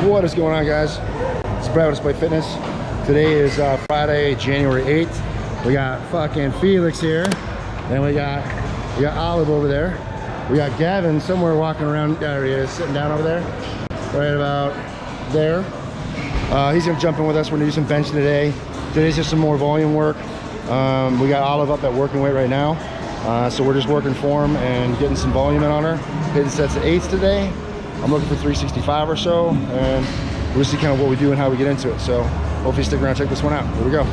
What is going on, guys? It's Brad with Despitefitness. Today is Friday, January 8th. We got fucking Felix here. Then we got Olive over there. We got Gavin somewhere walking around. There he is, sitting down over there. Right about there. He's gonna jump in with us. We're gonna do some benching today. Today's just some more volume work. We got Olive up at working weight right now. So we're just working form and getting some volume in on her. Hitting sets of 8s today. I'm looking for 365 or so, and we'll see kind of what we do and how we get into it. So hopefully stick around and check this one out. Here we go.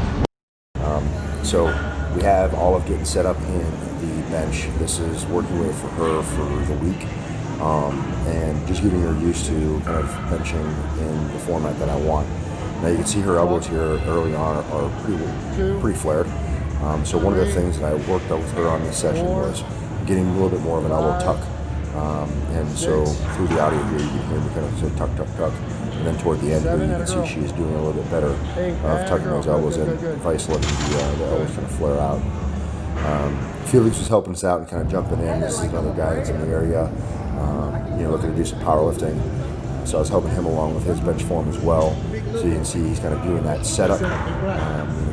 So we have Olive getting set up in the bench. This is working weight for her for the week, and just getting her used to kind of benching in the format that I want. Now you can see her elbows here early on are pretty flared. So one of the things that I worked out with her on this session was getting a little bit more of an elbow tuck. And so through the audio here, you can hear me kind of say tuck, tuck, tuck. And then toward the end here, you can see she's doing a little bit better of tucking those elbows in, vice letting the elbows kind of flare out. Felix was helping us out and kind of jumping in. This is another guy that's in the area, looking to do some powerlifting. So I was helping him along with his bench form as well. So you can see he's kind of doing that setup,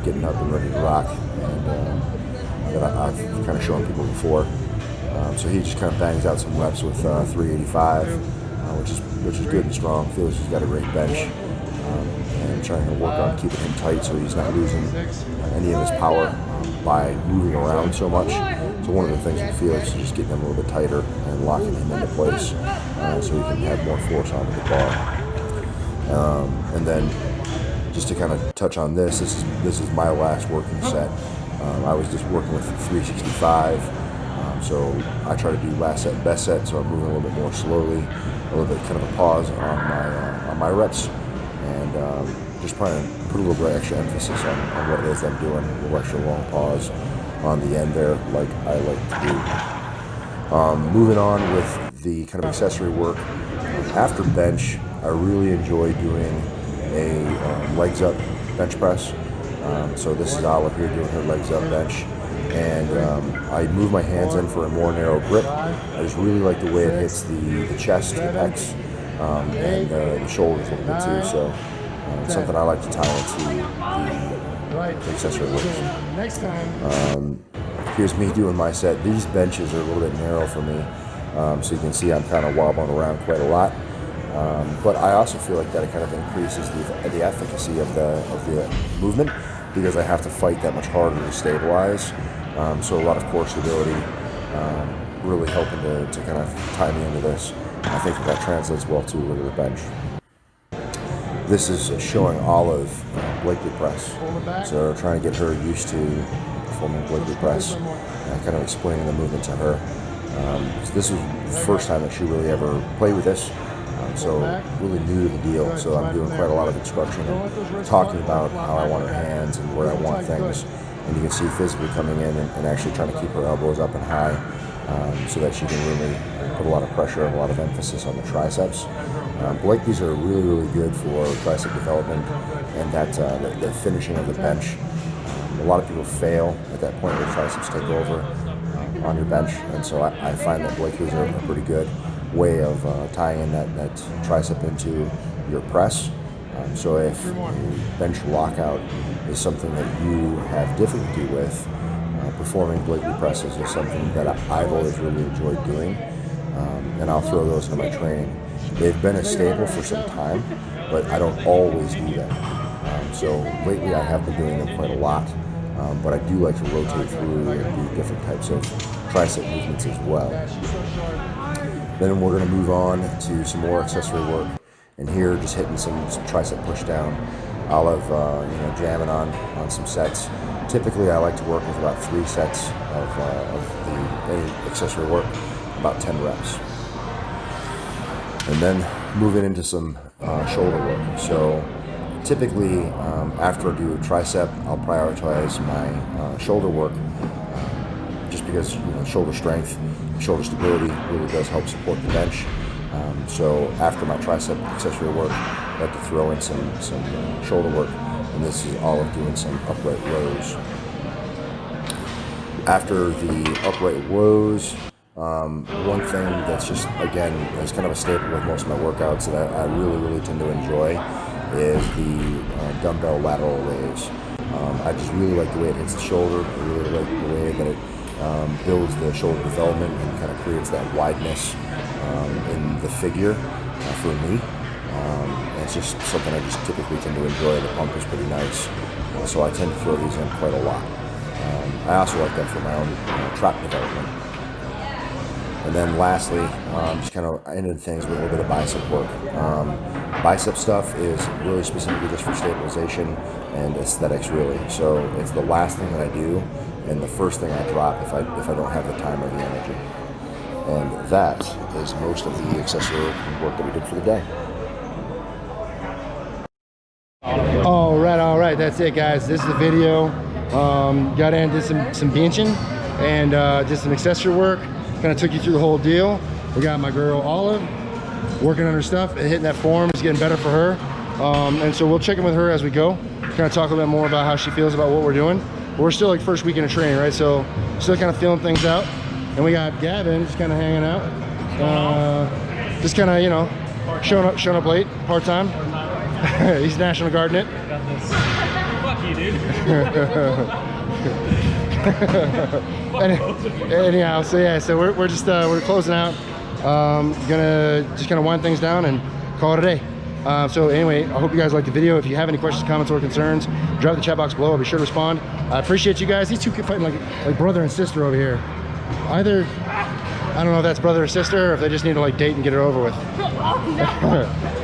getting up and ready to rock. And that I've kind of shown people before. So he just kind of bangs out some reps with 385, which is good and strong. Felix has got a great bench, and trying to work on keeping him tight so he's not losing any of his power by moving around so much. So one of the things with Felix is just getting him a little bit tighter and locking him into place so he can have more force onto the bar. And then just to kind of touch on this is my last working set. I was just working with 365. So I try to do last set and best set, so I'm moving a little bit more slowly, a little bit kind of a pause on my reps, and just trying to put a little bit extra emphasis on what it is I'm doing, a little extra long pause on the end there, like I like to do. Moving on with the kind of accessory work. After bench, I really enjoy doing a legs up bench press. So this is Olive here doing her legs up bench. And I move my hands in for a more narrow grip. I just really like the way it hits the chest, the pecs, and the shoulders a little bit too. So it's something I like to tie into the accessory works. Here's me doing my set. These benches are a little bit narrow for me, so you can see I'm kind of wobbling around quite a lot. But I also feel like that it kind of increases the efficacy of the movement, because I have to fight that much harder to stabilize. So a lot of core stability, really helping to kind of tie me into this. I think that translates well to a regular bench. This is showing Olive Blakely press. So trying to get her used to performing Blakely press, kind of explaining the movement to her. So this was the first time that she really ever played with this. So really new to the deal. So I'm doing quite a lot of instruction and talking about how I want her hands and where I want things. And you can see physically coming in and actually trying to keep her elbows up and high, so that she can really put a lot of pressure and a lot of emphasis on the triceps. Blakely's are really, really good for tricep development and that the finishing of the bench. A lot of people fail at that point where triceps take over on your bench, and so I find that Blakely's are a pretty good way of tying in that tricep into your press. So if bench lockout is something that you have difficulty with, performing Blakely presses is something that I've always really enjoyed doing, and I'll throw those into my training. They've been a staple for some time, but I don't always do them. So lately I have been doing them quite a lot, but I do like to rotate through and do different types of tricep movements as well. Then we're going to move on to some more accessory work, and here just hitting some tricep push down. Olive, jamming on some sets. Typically, I like to work with about 3 sets of any accessory work, about 10 reps, and then moving into some shoulder work. So typically, after I do a tricep, I'll prioritize my shoulder work. Just because shoulder strength, shoulder stability really does help support the bench. So after my tricep accessory work, I like to throw in some shoulder work, and this is Olive doing some upright rows. After the upright rows, One thing that's just, again, is kind of a staple with most of my workouts that I really tend to enjoy is the dumbbell lateral raise. I just really like the way it hits the shoulder. I really like the way that it builds the shoulder development and kind of creates that wideness in the figure for me. And it's just something I just typically tend to enjoy. The pump is pretty nice, so I tend to throw these in quite a lot. I also like them for my own trap development. And then lastly, just kind of ended things with a little bit of bicep work. Bicep stuff is really specifically just for stabilization and aesthetics, really. So it's the last thing that I do and the first thing I drop if I don't have the time or the energy. And that is most of the accessory work that we did for the day. All right, that's it, guys. This is the video. Got in, did some benching and did some accessory work. Kind of took you through the whole deal. We got my girl Olive working on her stuff and hitting that form. It's getting better for her. And so we'll check in with her as we go. Kind of talk a little bit more about how she feels about what we're doing. But we're still like first weekend of training, right? So still kind of feeling things out. And we got Gavin just kind of hanging out. Just kind of, you know, showing up late, part-time. He's National Guarding it. Got this. Fuck you, dude. Anyhow, so yeah, so we're just we're closing out. Gonna just kind of wind things down and call it a day. So anyway, I hope you guys liked the video. If you have any questions, comments, or concerns, drop the chat box below. I'll be sure to respond. I appreciate you guys. These two keep fighting like brother and sister over here. Either I don't know if that's brother or sister, or if they just need to like date and get it over with.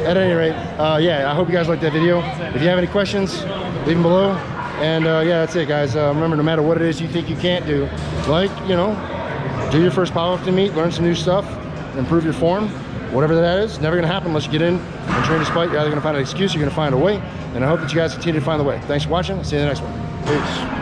At any rate, yeah, I hope you guys liked that video. If you have any questions, leave them below. And yeah, that's it, guys. Remember, no matter what it is you think you can't do, like, you know, do your first powerlifting meet, learn some new stuff, improve your form, whatever that is. Never gonna happen unless you get in and train despite. You're either gonna find an excuse, or you're gonna find a way. And I hope that you guys continue to find the way. Thanks for watching. See you in the next one. Peace.